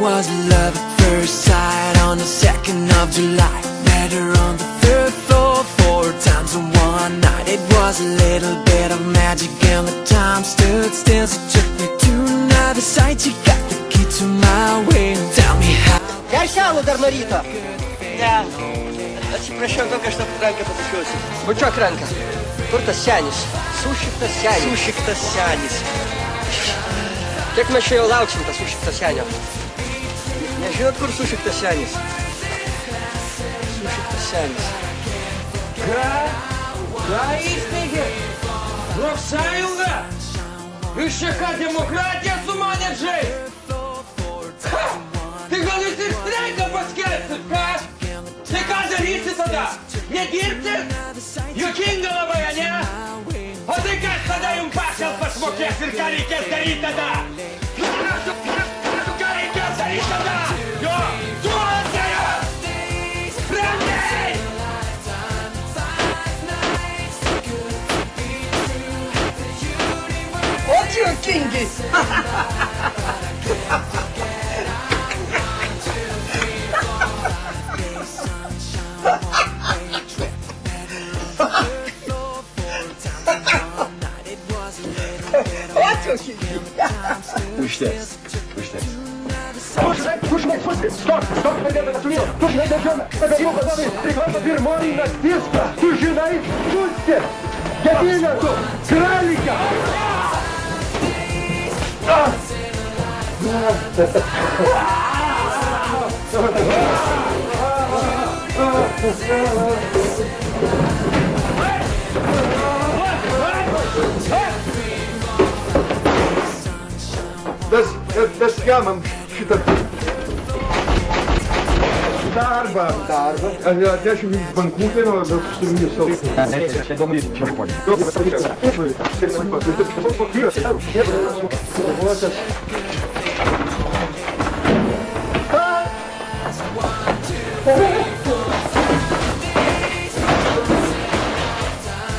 was love at first sight on the 2nd of July. Met her on the 3rd floor 4 times in one night. It was a little bit of magic and the time stood still. She took me to another side. She got the key to my way. Tell me how. Garšelų dar Marita. Ne. Atsiprašau, kokią aš tą ranką papušiuosiu. Bučiuok ranką. Kur tas senis? Sušiktas senis. Sušiktas senis. Kiek mes čia jau lauksim tas sušiktas senio? Nežinot, kur sušiktas senis? Sušiktas senis. Ką įsteigė? Profsąjunga? Jūs čia ką, demokratiją sumanėt žaist? Tai gal jūs ir streiką paskelbsit, ką? Tai ką darysit tada? Nedirbsit? Juokinga labai, ane? O tai kas tada jums pašalpas mokės ir ką reikės daryti tada? Ką reikės daryti tada? Jo, suontėjus! Ramiai! O juokingi! Puxa. Stop, perdendo gasolina. Puxa, deixando. Pegou o nome, privado firmou na pista. Tu žinai, pusti. Gedinė tu, kralika. Das jamam šitą darbą. Aš jau bankūtino, bet susiminė savo. Čia įdomu, čia žmonė.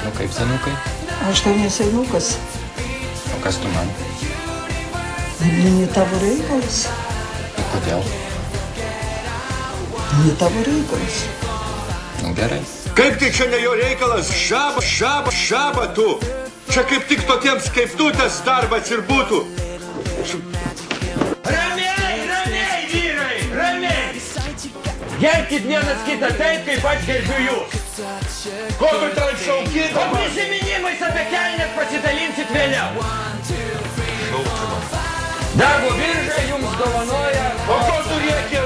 Nu kaip senukai? Aš tau nesenukas. O kas tu man? Ne tavo reikalas. Ir kodėl? Ne tavo reikalas. Nu gerai. Kaip tai čia ne jo reikalas? Žaba tu. Čia kaip tik tokiems kaip tu tas darbas ir būtų. Ramiai, vyrai, ramiai! Gerbkit vienas kitą taip, kaip aš gerbiu jūs. Ko tu ten šaukit? O prisiminimais apie kelnes pasidalinsit vėliau. Darbo birža jums dovanoja... O ko tu rėkė?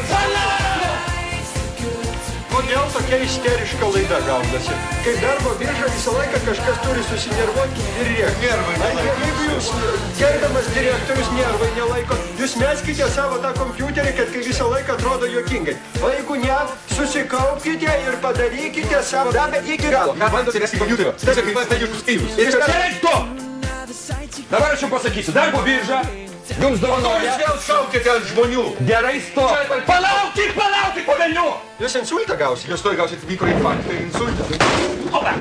Kodėl tokia isteriška laida gaunasi? Kai darbo birža visą laiką kažkas turi susinervuoti ir rėkti. Jeigu jūs, gerbiamas direktorius, nervai nelaiko, jūs meskite savo tą kompiuterį, kad kai visą laiką atrodo juokingai. O jeigu ne, susikaupkite ir padarykite savo darbą iki galo. Ką bandote vesti kompiuterio? Tai kaip mes tai jūsų skaičius. Ir gerai, stop! Dabar aš jums pasakysiu, darbo birža jums dovanoja... Jūs vėl šaukite ant žmonių. Gerai, stop! Palaukit, po velnių! Jūs insultą gausit? Jūs toj gausit mikroinfarktą ir insultą. Opa!